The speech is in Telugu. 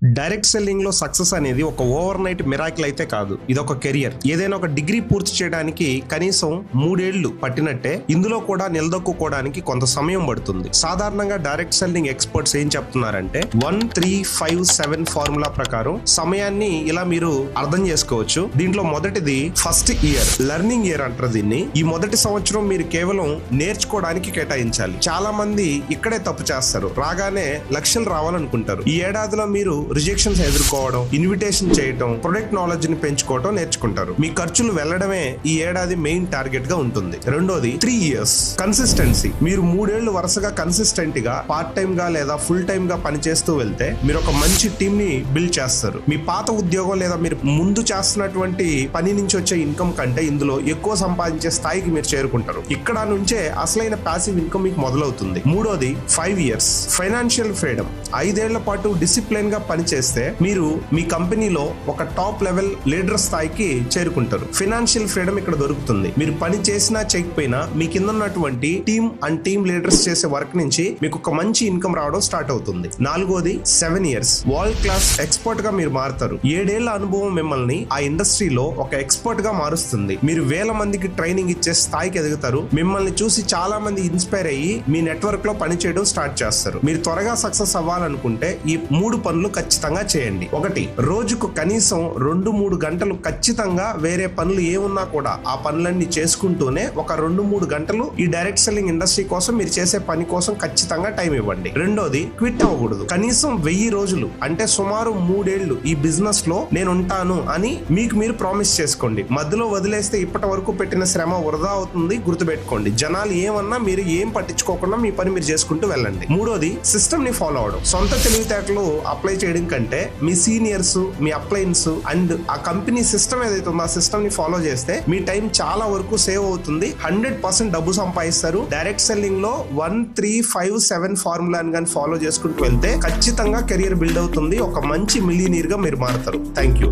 డైరెక్ట్ సెల్లింగ్ లో సక్సెస్ అనేది ఒక ఓవర్ నైట్ మిరాకిల్ అయితే కాదు. ఇది ఒక కెరియర్. ఏదైనా ఒక డిగ్రీ పూర్తి చేయడానికి కనీసం 3 ఏళ్లు పట్టినట్టే ఇందులో కూడా నిలదొక్కుకోవడానికి కొంత సమయం పడుతుంది. సాధారణంగా డైరెక్ట్ సెల్లింగ్ ఎక్స్పర్ట్స్ ఏం చెప్తున్నారంటే 1-3-5-7 ఫార్ములా ప్రకారం సమయాన్ని ఇలా మీరు అర్థం చేసుకోవచ్చు. దీంట్లో మొదటిది ఫస్ట్ ఇయర్, లెర్నింగ్ ఇయర్ అంటారు దీన్ని. ఈ మొదటి సంవత్సరం మీరు కేవలం నేర్చుకోవడానికి కేటాయించాలి. చాలా మంది ఇక్కడే తప్పు చేస్తారు. రాగానే లక్షలు రావాలనుకుంటారు. ఈ ఏడాదిలో మీరు రిజెక్షన్స్ ఎదుర్కోవడం, ఇన్విటేషన్ చేయడం, ప్రొడక్ట్ నాలెడ్జ్ ని పెంచుకోవడం నేర్చుకుంటారు. మీ ఖర్చులు వెళ్లడమే ఈ ఏడాది మెయిన్ టార్గెట్ గా ఉంటుంది. రెండోది 3 ఇయర్స్ కన్సిస్టెన్సీ. మీరు 3 ఏళ్లు వరుసగా కన్సిస్టెంట్ గా పార్ట్ టైం గా లేదా ఫుల్ టైం గా పనిచేస్తూ వెళ్తే మీరు ఒక మంచి టీమ్ ని బిల్డ్ చేస్తారు. మీ పాత ఉద్యోగం లేదా మీరు ముందు చేస్తున్నటువంటి పని నుంచి వచ్చే ఇన్కమ్ కంటే ఇందులో ఎక్కువ సంపాదించే స్థాయికి మీరు చేరుకుంటారు. ఇక్కడ నుంచే అసలైన ప్యాసివ్ ఇన్కమ్ మీకు మొదలవుతుంది. మూడోది 5 ఇయర్స్ ఫైనాన్షియల్ ఫ్రీడమ్. 5 ఏళ్ల పాటు డిసిప్లిన్ గా పనిచేస్తే మీరు మీ కంపెనీలో ఒక టాప్ లెవెల్ లీడర్ స్థాయికి చేరుకుంటారు. ఫైనాన్షియల్ ఫ్రీడమ్ ఇక్కడ దొరుకుతుంది. మీరు పని చేసినా చేయకపోయినా మీ కింద ఉన్నటువంటి టీమ్ అండ్ టీమ్ లీడర్స్ చేసే వర్క్ నుంచి మీకు ఒక మంచి ఇన్కమ్ రావడం స్టార్ట్ అవుతుంది. నాలుగోది 7 ఇయర్స్ వరల్డ్ క్లాస్ ఎక్స్పర్ట్ గా మీరు మారుతారు. 7 ఏళ్ల అనుభవం మిమ్మల్ని ఆ ఇండస్ట్రీలో ఒక ఎక్స్పర్ట్ గా మారుస్తుంది. మీరు వేల మందికి ట్రైనింగ్ ఇచ్చే స్థాయికి ఎదుగుతారు. మిమ్మల్ని చూసి చాలా మంది ఇన్స్పైర్ అయ్యి మీ నెట్వర్క్ లో పని చేయడం స్టార్ట్ చేస్తారు. మీరు త్వరగా సక్సెస్ అవ్వాలనుకుంటే ఈ 3 పనులు ఖచ్చితంగా చేయండి. 1, రోజుకు కనీసం 2-3 గంటలు ఖచ్చితంగా వేరే పనులు ఏమున్నా కూడా ఆ పనులన్నీ చేసుకుంటూనే ఒక 2-3 గంటలు ఈ డైరెక్ట్ సెల్లింగ్ ఇండస్ట్రీ కోసం మీరు చేసే పని కోసం ఖచ్చితంగా టైం ఇవ్వండి. రెండోది క్విట్ అవ్వకూడదు. కనీసం 1000 రోజులు అంటే సుమారు 3 ఏళ్లు ఈ బిజినెస్ లో నేను ఉంటాను అని మీకు మీరు ప్రామిస్ చేసుకోండి. మధ్యలో వదిలేస్తే ఇప్పటి వరకు పెట్టిన శ్రమ వృధా అవుతుంది. గుర్తుపెట్టుకోండి, జనాలు ఏమన్నా మీరు ఏం పట్టించుకోకుండా మీ పని మీరు చేసుకుంటూ వెళ్ళండి. మూడోది సిస్టమ్ ని ఫాలో అవడం. సొంత తెలివితేటలు అప్లై చేయడం కంటే మీ సీనియర్స్, మీ అప్లయన్స్ అండ్ ఆ కంపెనీ సిస్టమ్ ఏదైతే ఉందో ఆ సిస్టమ్ ని ఫాలో చేస్తే మీ టైం చాలా వరకు సేవ్ అవుతుంది. 100% డబ్బు సంపాదిస్తారు. డైరెక్ట్ సెల్లింగ్ లో 1-3-5-7 ఫార్ములాని కానీ ఫాలో చేసుకుంటూ వెళ్తే ఖచ్చితంగా కెరియర్ బిల్డ్ అవుతుంది. ఒక మంచి మిలియనీర్ గా మీరు మారుతారు. Thank you.